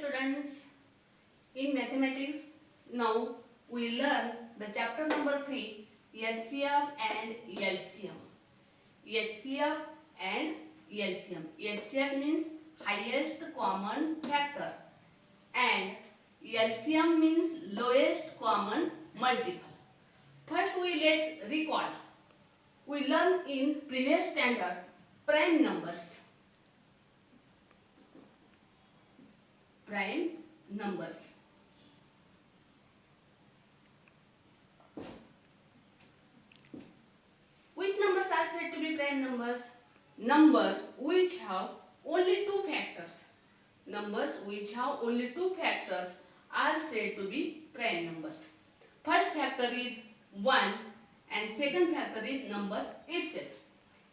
students, in mathematics now we learn the chapter number 3, HCF and LCM. HCF and LCM. HCF means highest common factor and LCM means lowest common multiple. First let's recall. We learned in previous standard prime numbers. Prime numbers. Which numbers are said to be prime numbers? Numbers which have only two factors. Numbers which have only two factors are said to be prime numbers. First factor is 1 and second factor is number itself.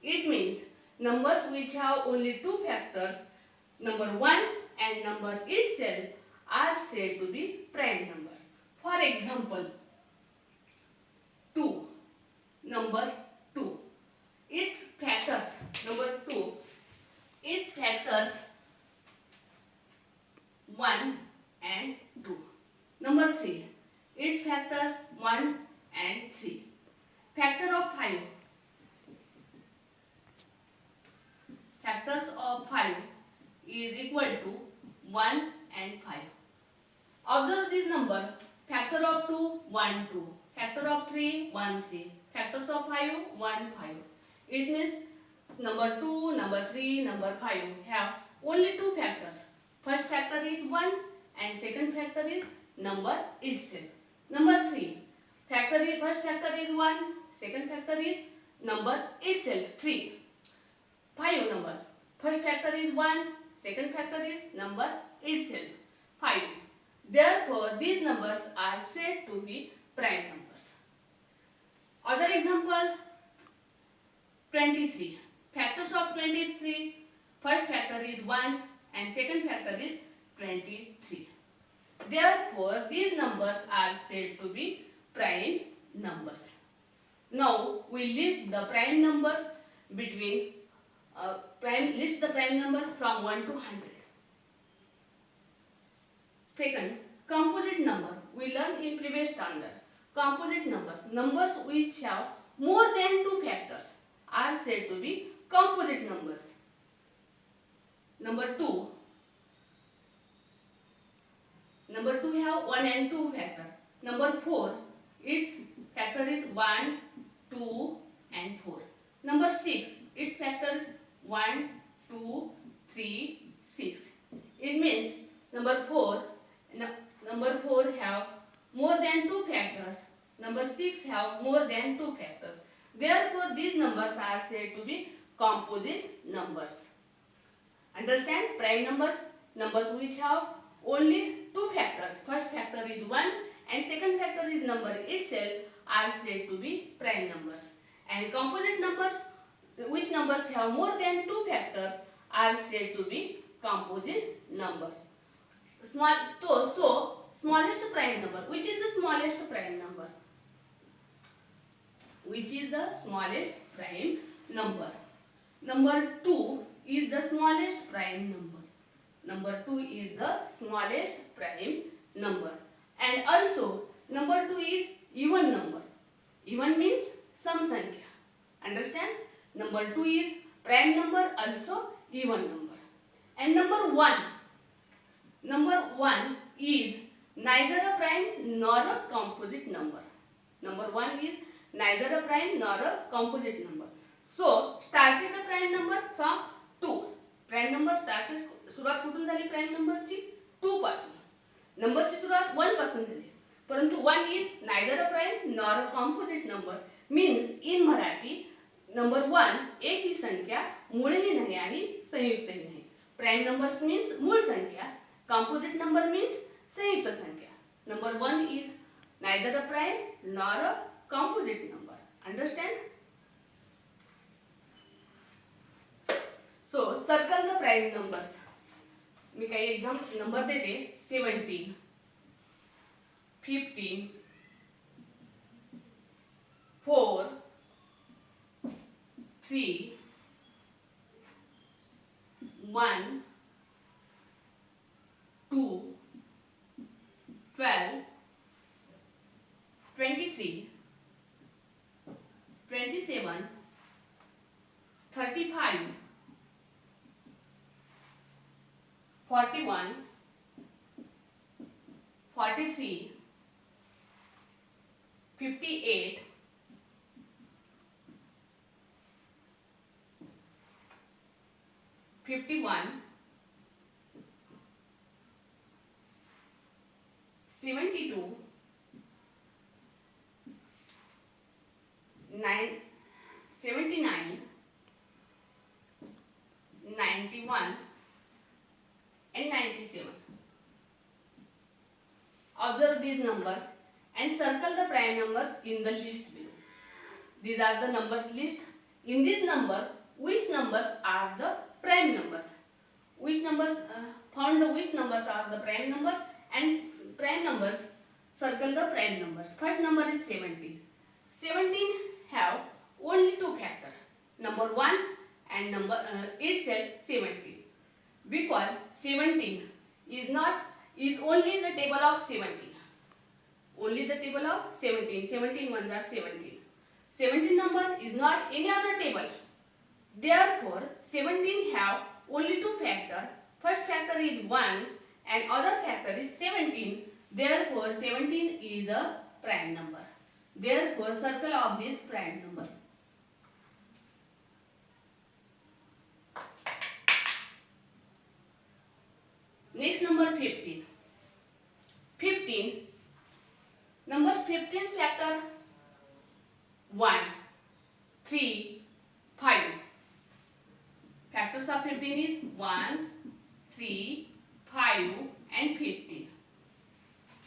It means numbers which have only two factors, number 1 and number itself, are said to be prime numbers. For example, 2, number 2, its factors, number 2, its factors 1 and 2. Number 3, its factors 1 and 3. Factor of 5. Factors of 5 is equal to 1 and 5. Observe this number. Factor of 2, 1, 2. Factor of 3, 1, 3. Factors of 5, 1, 5. It means number 2, number 3, number 5 have only two factors. First factor is 1 and second factor is number itself. Number 3. First factor is 1, second factor is number itself, 3. 5 number. First factor is 1, second factor is number itself, 5. Therefore, these numbers are said to be prime numbers. Other example, 23. Factors of 23. First factor is 1 and second factor is 23. Therefore, these numbers are said to be prime numbers. Now, we list the prime numbers between list the prime numbers from 1 to 100. Second, composite number. We learned in previous standard. Composite numbers. Numbers which have more than two factors are said to be composite numbers. Number 2. Number 2 have 1 and 2 factor. Number 4, its factor is 1, 2 and 4. Number 6, its factor is 1, 2, 3, 6. It means number 4 have more than two factors. Number 6 have more than two factors. Therefore, these numbers are said to be composite numbers. Understand? Prime numbers, numbers which have only two factors. First factor is 1 and second factor is number itself, are said to be prime numbers. And composite numbers, which numbers have more than two factors, are said to be composite numbers. So smallest prime number. Which is the smallest prime number? Which is the smallest prime number? Number 2 is the smallest prime number. Number 2 is the smallest prime number. And also, number 2 is even number. Even means some sankhya. Understand? Number 2 is prime number, also even number. And number 1. Number 1 is neither a prime nor a composite number. Number 1 is neither a prime nor a composite number. So, started the prime number from 2. Prime number started, सुरुवात कुठून झाली prime नंबरची? 2 पासून. नंबरची सुरुवात 1 पासून झाली. परंतु 1 is neither a prime nor a composite number. Means in Marathi number 1 एक ही संख्या मूळही नाही आणि संयुक्तही नाही. प्राइम नंबर्स means मूळ संख्या. Composite number means संयुक्त संख्या. Number 1 is neither a prime nor a composite number. Understand? So, circle the prime numbers. मी काही एक्झाम्पल नंबर देते. 17, 15, 4, 3, 1, 2, 35, 41, 43, 58, 51, 72, 79, 91 and 97. Observe these numbers and circle the prime numbers in the list below. These are the numbers list. In this number, which numbers are the prime numbers? Which numbers which numbers are the prime numbers, and prime numbers, circle the prime numbers. First number is 17. 17 have only two factors, number 1 and number itself 17, because 17 is only the table of 17. Only the table of 17. 17 ones are 17. 17 number is not any other table. Therefore, 17 have only two factors. First factor is 1 and other factor is 17. Therefore, 17 is a prime number. Therefore, circle of this prime number. Next, number 15. 15. Number 15's factor 1, 3, 5. Factors of 15 is 1, 3, 5 and 15.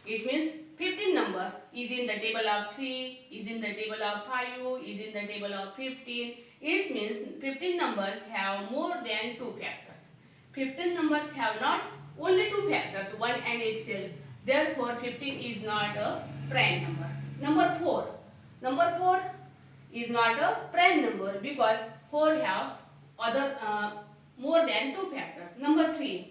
It means 15 number is in the table of 3, is in the table of 5, is in the table of 15. It means 15 numbers have more than two factors. 15 numbers have not only two factors, 1 and itself. Therefore, 15 is not a prime number. Number 4. Number 4 is not a prime number because 4 have other more than two factors. Number 3.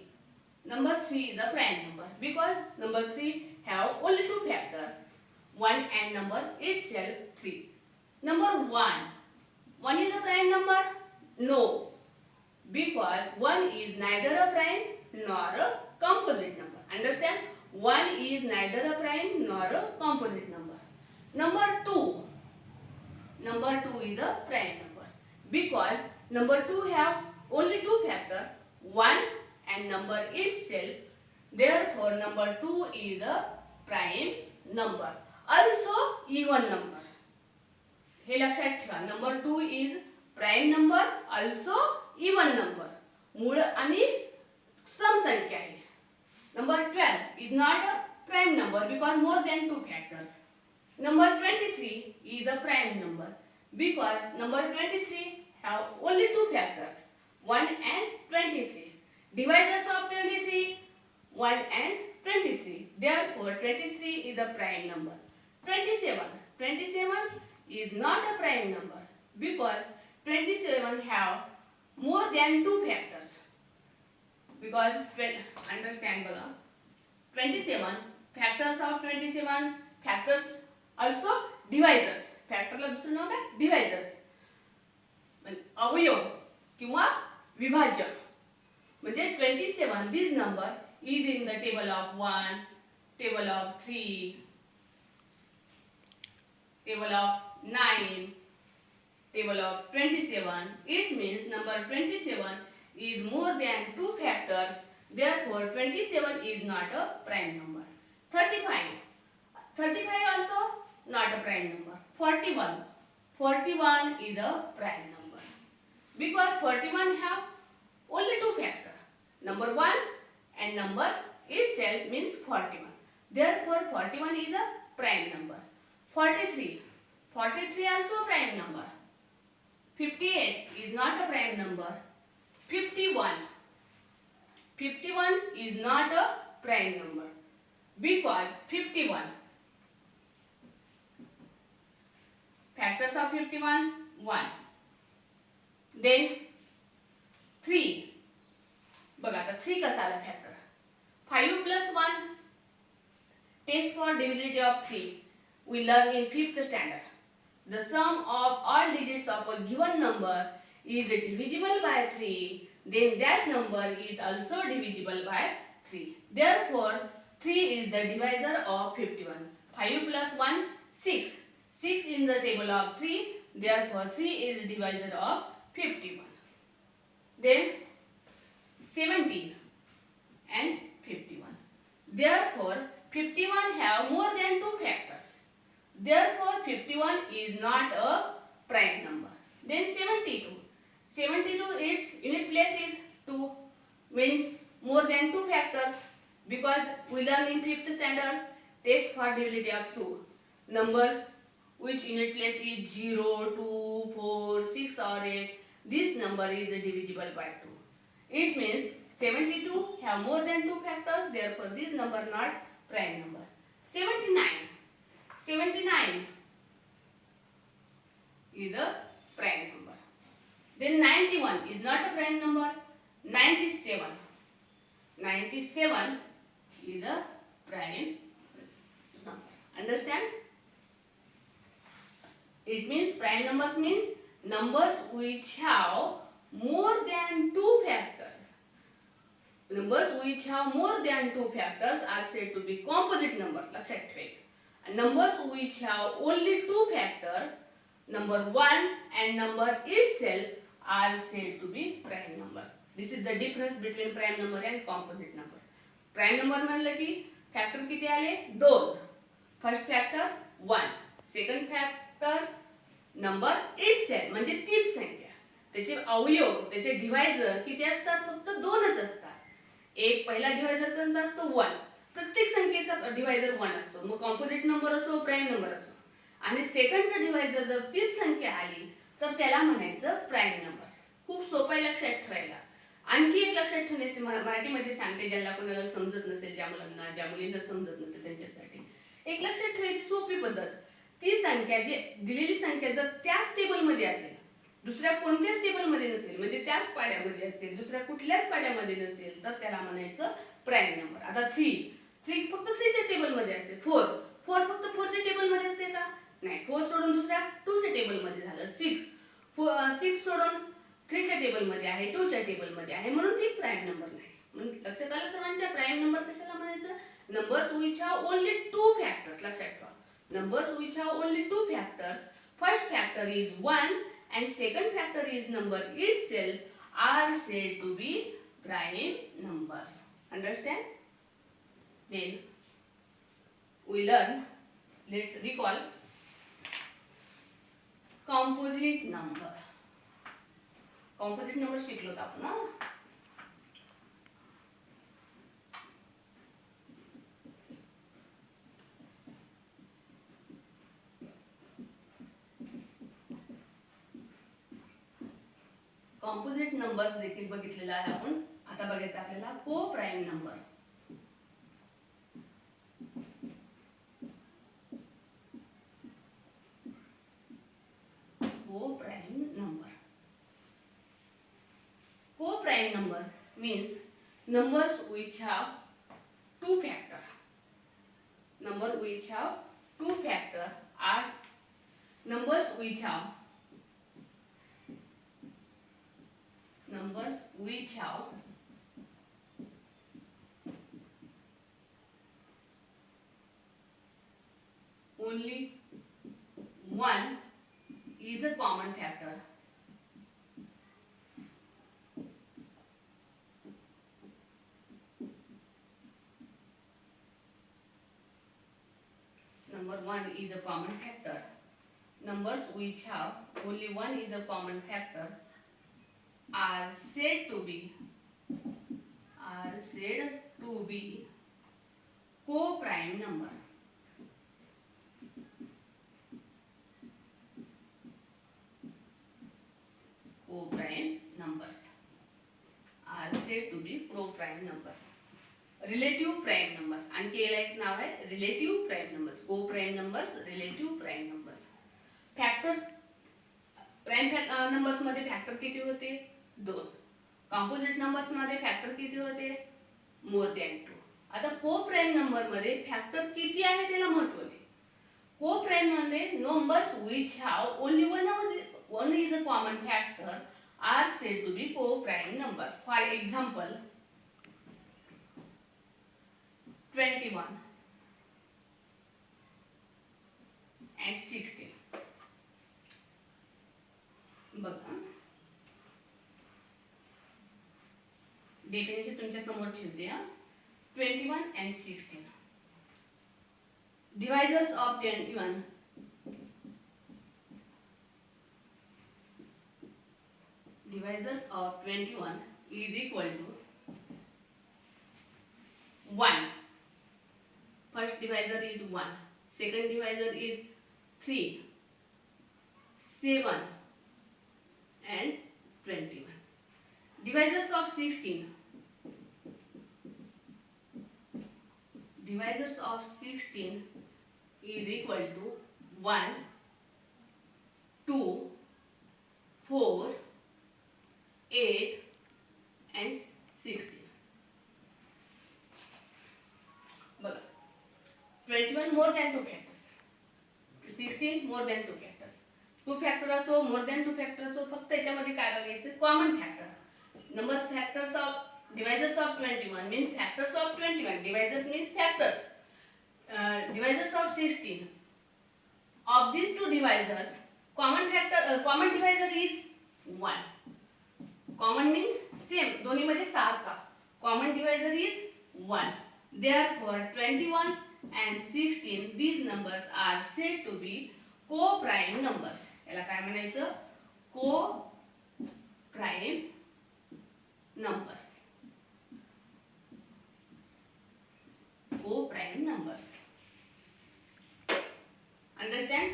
Number 3 is a prime number because number 3 have only two factors, 1 and number itself 3. Number 1. 1 is a prime number? No, because 1 is neither a prime nor a composite number. Understand? 1 is neither a prime nor a composite number. Number 2. Number 2 is a prime number because number 2 have only two factors, 1 and number itself. Therefore, number 2 is a prime number. Also, even number. हे लक्षात ठेवा. Number 2 is prime number, also even number. मूळ आणि सम संख्या आहे. Number 12 is not a prime number because more than two factors. Number 23 is a prime number because number 23 have only two factors, 1 and 23. Divisors of 23, 1 and 23. Therefore, 23 is a prime number. 27. 27 is not a prime number because 27 have more than two factors. Because understand बघा, 27 factors of 27 factors also divisors. फॅक्टरला दुसरं नाव काय? डिव्हायजर्स. अवयव किंवा विभाज्य. म्हणजे 27 this number is in the table of 1, table of 3, table of 9, table of 27. It means number 27 is more than two factors. Therefore, 27 is not a prime number. 35. 35 also not a prime number. 41. 41 is a prime number because 41 have only two factors, number 1 and number itself means 41. Therefore, 41 is a prime number. 43. 43 also prime number. 58 is not a prime number. 51. 51 is not a prime number because 51. Factors of 51, 1. Then 3. बघा आता 3 कसा आला factor. 5 plus 1. Test for divisibility of 3. We learn in 5th standard. The sum of all digits of a given number is divisible by 3, then that number is also divisible by 3. Therefore, 3 is the divisor of 51. 5 plus 1, 6. 6 in the table of 3. Therefore, 3 is the divisor of 51. Then 17 and 51. Therefore, 51 have more than 2 factors. Therefore, 51 is not a prime number. Then 72. 72 is unit place is 2, means more than 2 factors, because we learn in 5th standard test for divisibility of 2. Numbers which unit place is 0, 2, 4, 6 or 8. This number is divisible by 2. It means 72 have more than 2 factors, therefore this number not prime number. 79. 79 is a prime number. Then 91 is not a prime number. 97. 97 is a prime number. Understand? It means prime numbers means numbers which have more than 2 factors. Numbers which have more than 2 factors are said to be composite numbers. लक्षात ठेवायचं. And numbers which have only 2 factors, number 1 and number itself, are said to be prime numbers. This is the difference between prime number and composite number. Prime number म्हणलं की factor किती आले? 2. First factor 1, second factor number itself म्हणजे तीच संख्या. त्याचे अवयव, त्याचे डिवायझर किती असतात? फक्त 2च असतात. एक पहिला डिवायझर कोणता असतो? 1. प्रत्येक संख्येचा डिवायझर 1 असतो. मग कॉम्पोजिट नंबर असो, प्राइम नंबर असो. आणि सेकंडचा डिवायझर जर तीच संख्या आली तर त्याला म्हणायचं प्राइम नंबर. खूप सोपं आहे लक्षात ठेवायला. आणखी एक लक्षात ठेवण्याचे मराठीमध्ये सांगते, ज्याला कोणाला समजत नसेल, ज्या मुलांना, ज्या मुलींना समजत नसेल त्यांच्यासाठी एक लक्षात ठेवायची सोपी पद्धत. ती संख्या, जी दिलेली संख्या जर त्याच टेबलमध्ये असेल, दुसऱ्या कोणत्याच टेबलमध्ये नसेल, म्हणजे त्याच पाड्यामध्ये असेल, दुसऱ्या कुठल्याच पाड्यामध्ये नसेल, तर त्याला म्हणायचं प्राइम नंबर. आता 3 फक्त 3च्या टेबलमध्ये असते. 4 फक्त 4च्या टेबलमध्ये असते का? नाही. 4 सोडून दुसऱ्या 2च्या टेबलमध्ये झालं. 6 सोडून 3च्या टेबलमध्ये आहे, 2च्या टेबलमध्ये आहे, म्हणून ती प्राइम नंबर नाही. म्हणून लक्षात आलं सर्वांच्या? प्राइम नंबर कशाला म्हणायचं? Numbers which have only 2 factors. लक्षात ठेवा. Numbers which have only 2 factors. First factor is 1 and second factor is number itself are said to be prime numbers. Understand? Then we learn, let's recall composite number. Composite number शिकलो आपण ना. Composite numbers देखील बघितलेला आहे आपण. आता बघायचं आपल्याला को प्राइम नंबर. को प्राइम नंबर. को prime number means numbers which have 2 factors. Number which have 2 factors are numbers which have only 1 is a common factor. Number 1 is a common factor. Numbers which have only 1 is a common factor are said to be co-prime number. Co-prime numbers are said to be co-prime numbers. Relative prime numbers. आणखी याला एक नाव आहे relative prime numbers. Co-prime numbers, relative prime numbers. Factor prime numbers मध्ये factor किती होते? 2. Composite numbers मध्ये factor किती होते? More than 2. आता को प्राइम नंबर मध्ये फॅक्टर किती आहे त्याला महत्त्व आहे. को प्राइम मध्ये numbers which have only one is a common factor are said to be co-prime numbers. For example, 21 and 16. बघा, डेफिनेशन तुमच्या समोर ठेवते. 21 and 16. Divisors of 21. Divisors of 21 is equal to 1. First divisor is 1. Second divisor is 3, 7 and 21. Divisors of 16. Divisors of 16 is equal to 1, 2, 4, 8 and 16. बघा, 21 more than 2 factors, 16 more than 2 factors. 2 factor असो, more than 2 factor असो, फक्त याच्यामध्ये काय बघायचं, common factor. Number factors of divisors of 21 means factors of 21. Divisors means factors. Divisors of 16. Of these two divisors, common divisor is 1. Common means same, दोन्ही मध्ये सारखा. Common divisor is 1. Therefore 21 and 16, these numbers are said to be co-prime numbers. याला काय म्हणायचं, co-prime numbers. Co-prime numbers. Understand?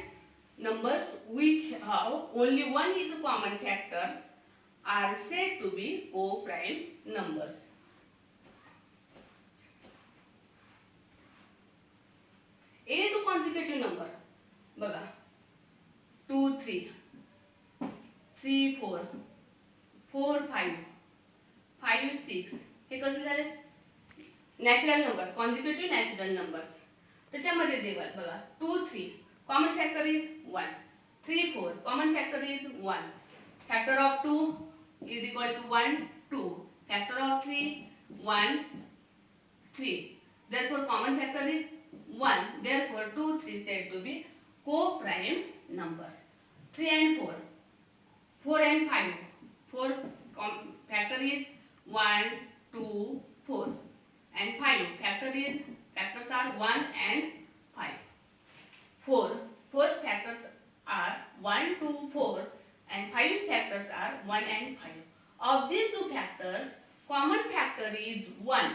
Numbers which have only one is a common factor are said to be co-prime numbers. A to consecutive number. बघा, 2 3, 3 4, 4 5, 5 6. हे कसे झाले, natural numbers, consecutive natural numbers. त्याच्यामध्ये देवाल बघा, 2 3 common factor is 1, 3 4 common factor is 1, factor of 2 is equal to 1 2, factor of 3 1 3. therefore common factor is 1. therefore 2 3 said to be co-prime numbers. 3 and 4, 4 and 5, 4 factor is 1 2 4 and 5 factors are 1 and 5. 4 factors are 1 2 4 and 5 factors are 1 and 5. Of these two factors, common factor is 1.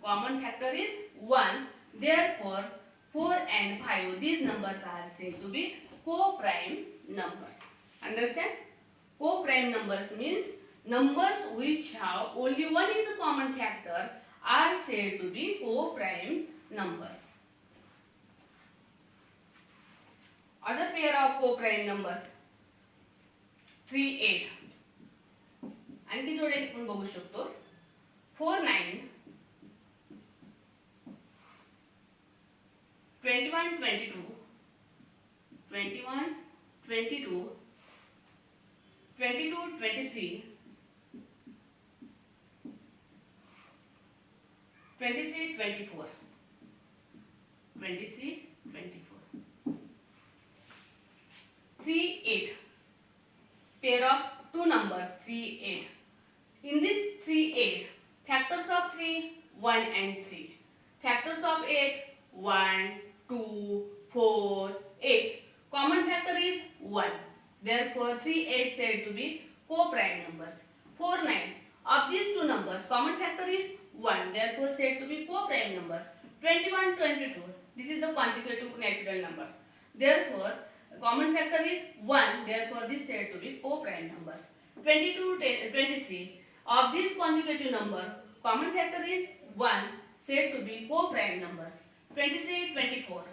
Common factor is 1. Therefore 4 and 5, these numbers are said to be co-prime numbers. Understand? Co-prime numbers means numbers which have only one is a common factor are said to be co-prime numbers. Other pair of co-prime numbers, 3 8. आणखी थोडे आपण बघू शकतो, 4 9, 21 22, 21 22, 22 23, 23 24, 23 24. 3 8, pair of two numbers, 3 8. In this 3 8, factors of 3 1 and 3, factors of 8 1 2 4 8. Common factor is 1. Therefore 3 8 said to be co-prime numbers. 4 9, of these two numbers common factor is 1. therefore said to be co-prime numbers. 21 22, this is the consecutive natural number. Therefore common factor is 1. therefore this said to be co-prime numbers. 22 23, of these consecutive number common factor is 1, said to be co-prime numbers. 23 24,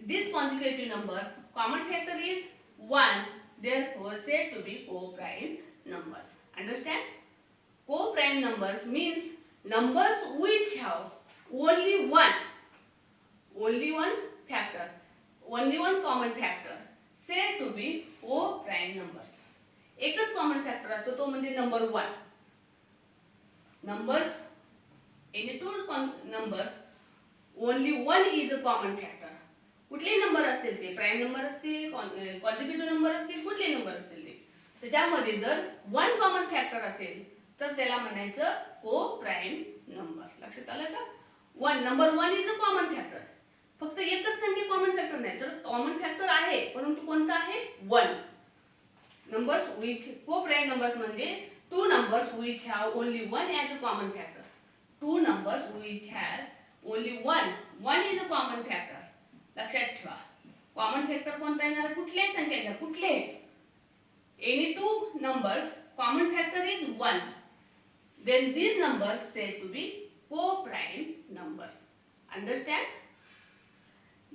this consecutive number common factor is 1, therefore said to be co-prime numbers. Understand? Co-prime numbers means numbers which have only one factor, only one common factor, said to be co-prime numbers. एकच common factor असतो, तो म्हणजे number 1. Numbers, any two numbers, only 1 is a common factor. कुठलेही number असतील ते, prime number असतील, consecutive number असतील, कुठलेही नंबर असतील ते, त्याच्यामध्ये जर 1 कॉमन फॅक्टर असेल तर त्याला म्हणायचं को प्राईम नंबर. लक्षात आलं का? 1 number 1 is a common factor. फक्त एकच संख्या कॉमन फॅक्टर नाही, तर कॉमन फॅक्टर आहे, परंतु कोणता आहे? 1. नंबर्स विच को प्राईम नंबर्स म्हणजे 2 numbers which have only 1 as a common factor. 2 numbers which have only 1 is a common factor. लक्षात ठेवा. कॉमन फॅक्टर कोणता येणार? कुठल्याही संख्या घ्या, कुठले, any 2 numbers common factor is 1, then these numbers said to be co-prime numbers. Understand?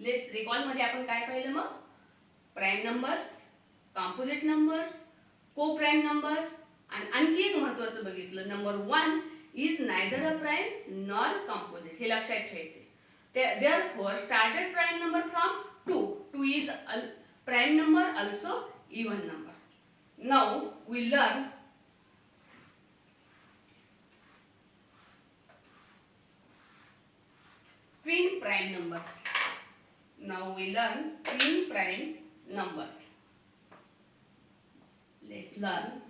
Let's recall मध्ये आपण काय पाहिलं मग? Prime numbers, composite numbers, coprime numbers, आणि आणखी एक महत्त्वाचं बघितलं, number 1 is neither a prime nor composite. हे लक्षात ठेवायचे. Therefore started prime number from 2. 2 is a prime number, also even number. Now we learn twin prime numbers. Now we learn twin prime numbers. Let's learn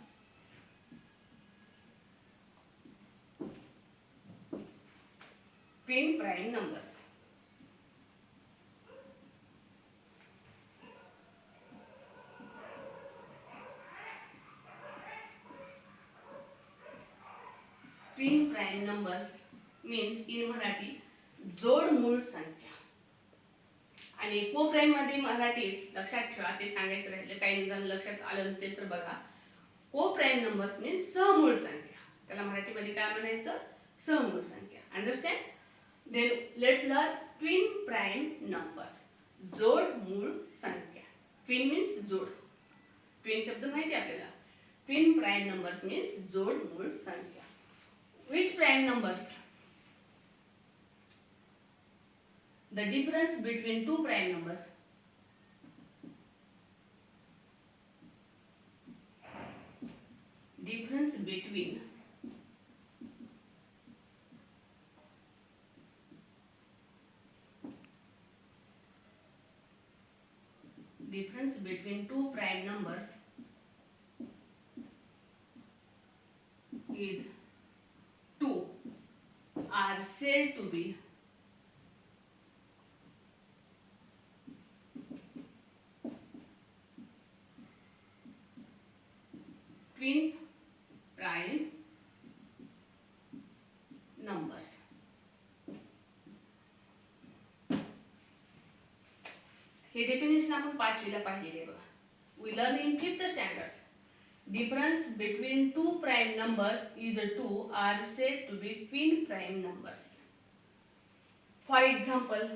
twin prime numbers. Twin prime numbers means in Marathi जोड मूळ संख्या. आणि को prime मध्ये मराठीत लक्षात ठेवा, ते सांगायचं राहिलं, काही जण लक्षात आलं नसेल तर बघा. को प्राईम नंबर्स मीन्स सहमूळ संख्या. त्याला मराठीमध्ये काय म्हणायचं? सहमूळ संख्या. Understand? Then let's learn twin prime numbers. जोड मूळ संख्या. ट्विन मीन्स जोड. ट्विन शब्द माहिती आपल्याला. ट्विन प्राईम नंबर्स मीन्स जोड मूळ संख्या. Which prime numbers? The difference between two prime numbers. Difference between two prime numbers is 2 are said to be twin prime numbers. हे डेफिनेशन आपण 5वीला पाहिलेले बघा. We learn in 5th standard. Difference between two prime numbers is 2 are said to be twin prime numbers. For example,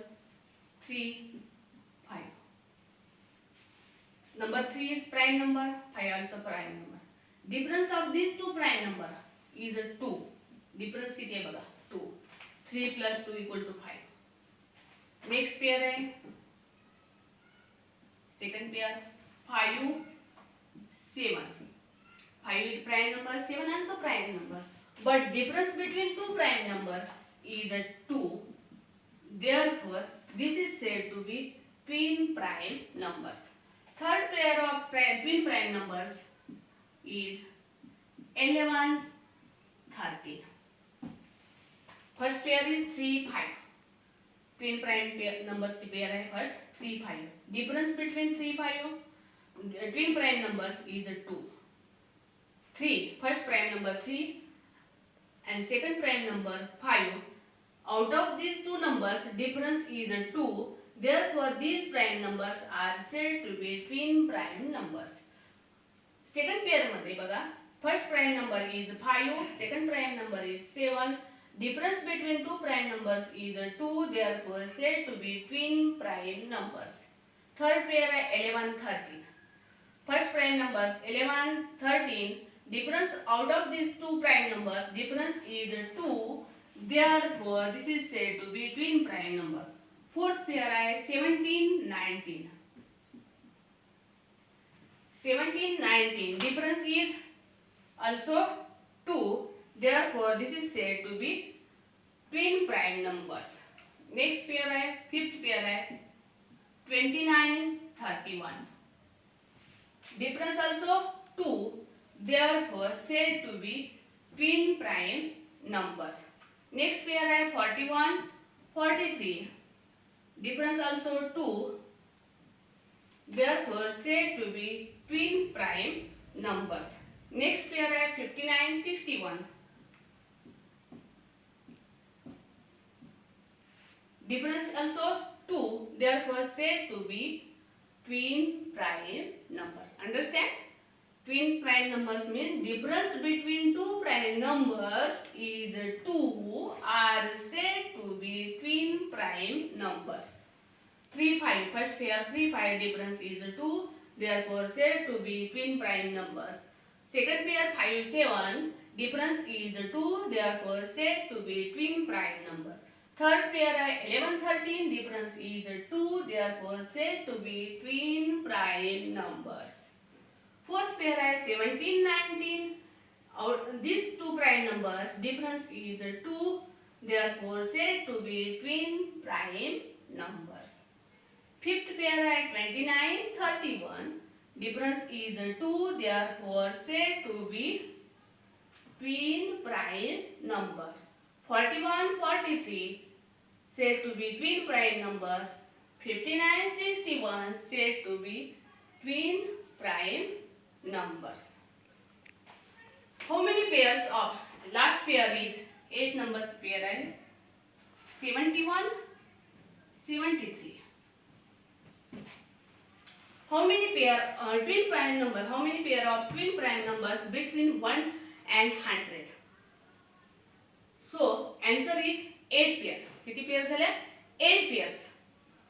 3, 5. Number 3 is prime number, 5 also prime number. Difference of these two prime number is 2. Difference किती आहे बघा? 2. 3 plus 2 equal to 5. Next pair आहे, second pair, 5, 7. 5 is prime number, 7 also prime number. But difference between two prime number is 2. Therefore, this is said to be twin prime numbers. Third pair of twin prime numbers is 11, 13. First pair is 3, 5. Twin prime numbers ची pair आहे first 3, 5. Difference between 3, 5 twin prime numbers is 2. 3, first prime number 3 and second prime number 5. Out of these two numbers, difference is 2. Therefore, these prime numbers are said to be twin prime numbers. Second pair मध्ये बघा, first prime number is 5, second prime number is 7. Difference between two prime numbers is 2. Therefore, said to be twin prime numbers. Third pair है 11, 13. First prime number 11, 13. Difference out of these two prime numbers, difference is 2. Therefore, this is said to be twin prime numbers. Fourth pair है 17, 19. 17, 19. Difference is also 2. Therefore, this is said to be twin prime numbers. Next pair है, fifth pair है 29, 31. Difference also 2. Therefore, said to be twin prime numbers. Next pair है 41, 43. Difference also 2. Therefore, said to be twin prime numbers. Next pair है 59, 61. Difference also 2. Therefore, said to be twin prime numbers. Understand? Twin prime numbers means difference between two prime numbers is 2 are said to be twin prime numbers. 3, 5. First pair 3, 5 difference is 2. Therefore, said to be twin prime numbers. Second pair 5, 7 difference is 2. Therefore, said to be twin prime number. Third pair 11, 13 difference is 2. Therefore, said to be twin prime numbers. Fourth pair 17, 19. These two prime numbers difference is 2. Therefore, said to be twin prime numbers. Fifth pair 29, 31. Difference is 2. Therefore, said to be twin prime numbers. 41, 43 said to be twin prime numbers. 59, 61 said to be twin prime numbers. How many pairs of last pair is 8 number pair है 71, 73. How many pair twin prime number? How many pair of twin prime numbers between 1 and 100? So answer is 8 pair. किती pair झाल्या? 8 pairs.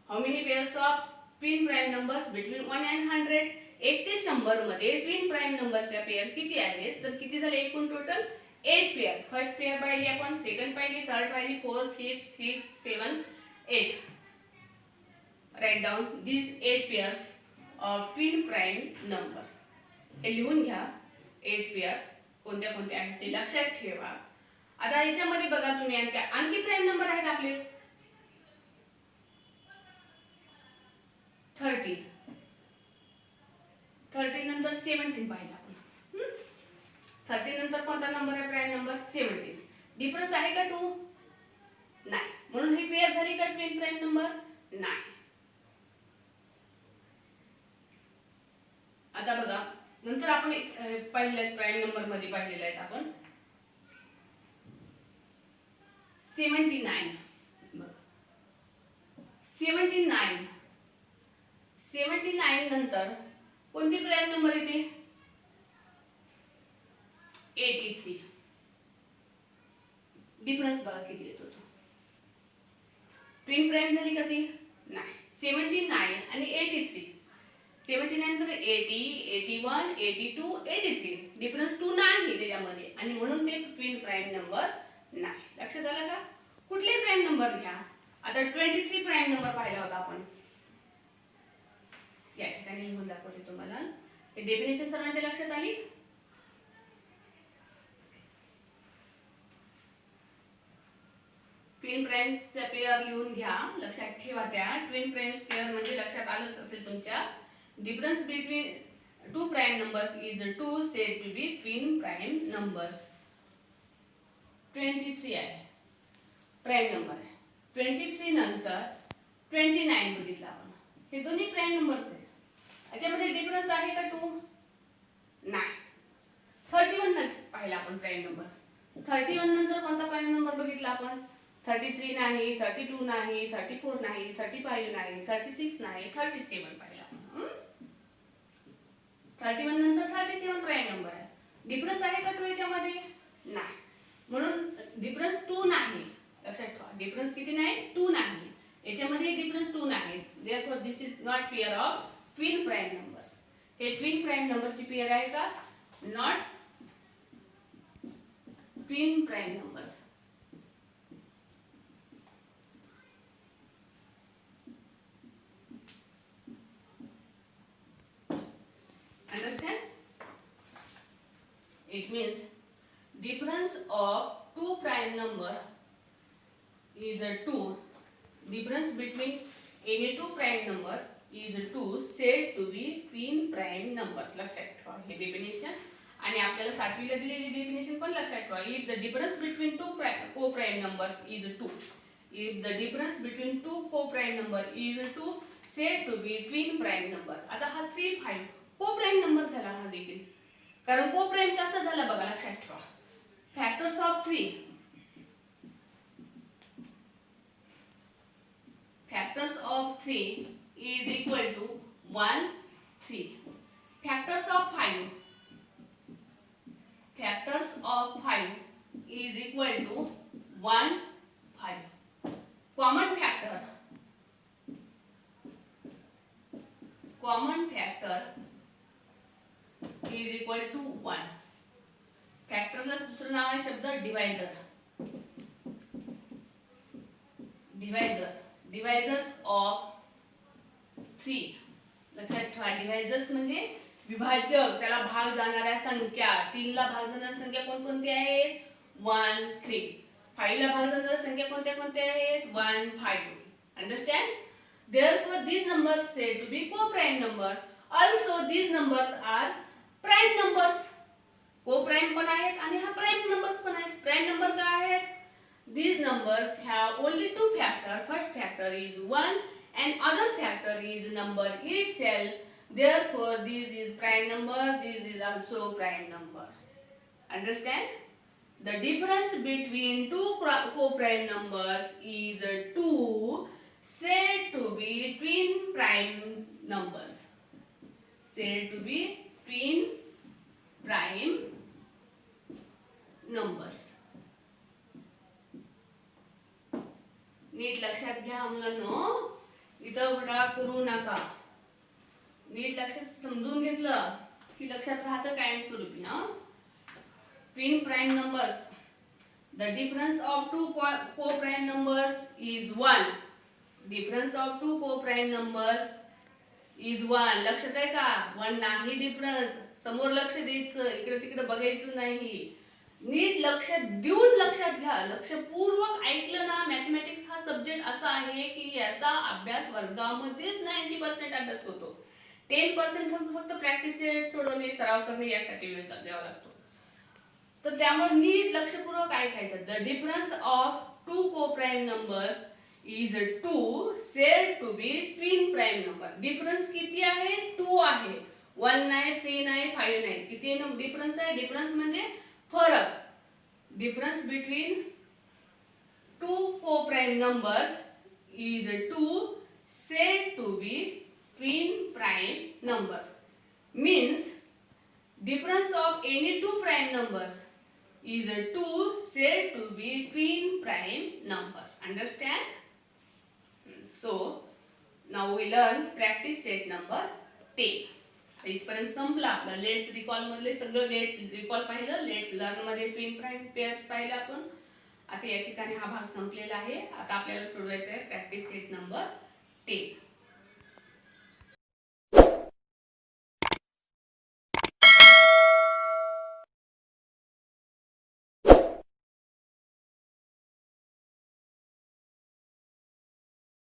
How many pairs of twin prime numbers between 1 and 100? 1 ते 100 मध्ये twin prime नंबरच्या pair किती आहेत? तर किती झाले एकूण टोटल 8 पेयर. फर्स्ट पेयर पाहिली आपण, सेकंड पाहिली, थर्ड पाहिली, fourth, fifth, sixth, 7, 8. Write down these 8 pairs of twin prime numbers. हे लिहून घ्या. 8 पेयर कोणत्या कोणत्या आहेत ते लक्षात ठेवा. आता याच्यामध्ये बघा तुम्ही आणखी प्राइम नंबर आहेत आपले 30. 30 नंतर 17 पाहिला आपण. 30 नंतर कोणता नंबर आहे प्राइम नंबर 17. डिफरन्स आहे का 2? नाही. म्हणून ही पेयर झाली का ट्विन प्राइम नंबर? नाही. आता बघा नंतर आपण पहिल्या प्राइम नंबर मध्ये पाहिलेला आहे आपण 79. बघा 79. 79 नंतर कोणती प्राइम नंबर येते? 83. डिफरन्स बघा किती येतो तो. ट्विन प्राइम झाली का ती? नाही. 79 आणि 83. 79 नंतर 80, 81, 82, 83. डिफरन्स 2 नाही त्याच्यामध्ये आणि म्हणून ते ट्विन प्राइम नंबर नाही. लक्षात आलं का? कुठले प्राइम नंबर घ्या. आता 23 प्राइम नंबर पाहिला होता आपण. या ठिकाणी लिहून दाखवते तुम्हाला. हे डेफिनेशन सर्वांच्या लक्षात आली? ट्विन प्राइम्स पेयर लिहून घ्या. लक्षात ठेवा. त्या ट्विन प्राइम्स पेयर म्हणजे लक्षात आलंच असेल तुमच्या. Difference between two prime numbers is 2 said to be twin prime numbers. 23 आहे प्राइम नंबर आहे. 23 नंतर 29 बघितला आपण. हे दोन्ही प्राइम नंबर्स आहेत. याच्यामध्ये डिफरन्स आहे का 2? नाही. 31 पाहिला आपण प्राइम नंबर. 31 नंतर कोणता प्राइम नंबर बघितला आपण? 33 नाही, 32 नाही, 34 नाही, 35 नाही, 36 नाही, 37 पाहिला. 31 नंतर 37 प्राइम नंबर आहे. डिफरन्स आहे का 2 याच्यामध्ये? नाही. म्हणून डिफरन्स 2 नाही. लक्षात ठेवा. डिफरन्स किती नाही? 2 नाही. याच्यामध्ये डिफरन्स 2 नाही. Therefore this is not pair of twin prime numbers. हे ट्विन प्राइम नंबर्सची पेयर आहे का? Not twin prime numbers. difference of two prime number is a 2. Difference between any two prime number is a 2 said to be twin prime numbers. लक्षात ठेवा हे definition आणि आपल्याला 7वीला दिलेली definition पण लक्षात ठेवा. If the difference between two co-prime numbers is 2. If the difference between two co-prime number is 2 said to be twin prime numbers. आता हा 3 5 co-prime number झाला हा देखील. कारण co-prime कसा झाला बघा लक्षात ठेवा. Factors of 3. Factors of 3 is equal to 1 3. Factors of 5. Factors of 5 is equal to 1 5. Common factor. Common factor is equal to 1. फॅक्टरला दुसरं नाव आहे शब्द डिवायझर. Divisors of 3. लक्षात ठेवा डिवायझर्स म्हणजे विभाजक, त्याला भाग जाणाऱ्या संख्या. 3 ला भाग जाणाऱ्या संख्या कोणकोणत्या आहेत? 1 3. 5 ला भाग जाणाऱ्या संख्या कोणत्या कोणत्या आहेत? 1 5. Understand? Therefore these numbers said to be co-prime number. Also these numbers are prime numbers. Co-prime पण आहेत आणि हा prime numbers पण आहेत. Prime number काय आहेत? These numbers have only two factor. First factor is 1 and other factor is number itself. Therefore this is prime number, this is also prime number. Understand? The difference between two co-prime numbers is 2 said to be twin prime numbers. Said to be twin prime numbers. नीट लक्षात घ्या मुलांनो, इथं घोटाळा करू नका. NEET लक्षात समजून घेतलं की लक्षात राहतं कायमस्वरूपी. Twin prime numbers. The difference of two coprime numbers is 1. Difference of two coprime numbers is 1. लक्षात आहे का? 1 नाही डिफरन्स. समोर लक्ष द्यायचं, इकडे तिकडे बघायचं नाही. नीट लक्ष देऊन लक्षात घ्या. लक्षपूर्वक ऐकलं ना. मॅथमॅटिक्स हा सब्जेक्ट असा आहे की याचा अभ्यास वर्गामध्येच 90% अभ्यास होतो. 10% फक्त प्रॅक्टिस सोडवणे, सराव करणे यासाठी वेळ द्यावा लागतो. तर त्यामुळे नीट लक्षपूर्वक ऐकायचं. The difference of two coprime numbers is 2 said to be twin prime number. Difference किती आहे? 2 आहे. 1 नाही, 3 नाही, 5 नाही. किती डिफरन्स आहे? डिफरन्स म्हणजे फरक. Difference between to coprime numbers is 2 said to be twin prime numbers. Means difference of any two prime numbers is 2 said to be twin prime numbers. Understand? So now we learn practice set number 10. इथपर्यंत संपला आपला. Let's recall मधले सगळं let's recall पाहिलं. Let's learn मध्ये twin prime pairs पाहिलं आपण. आता या ठिकाणी हा भाग संपलेला आहे. आता आपल्याला सोडवायचा आहे प्रॅक्टिस सेट नंबर 10.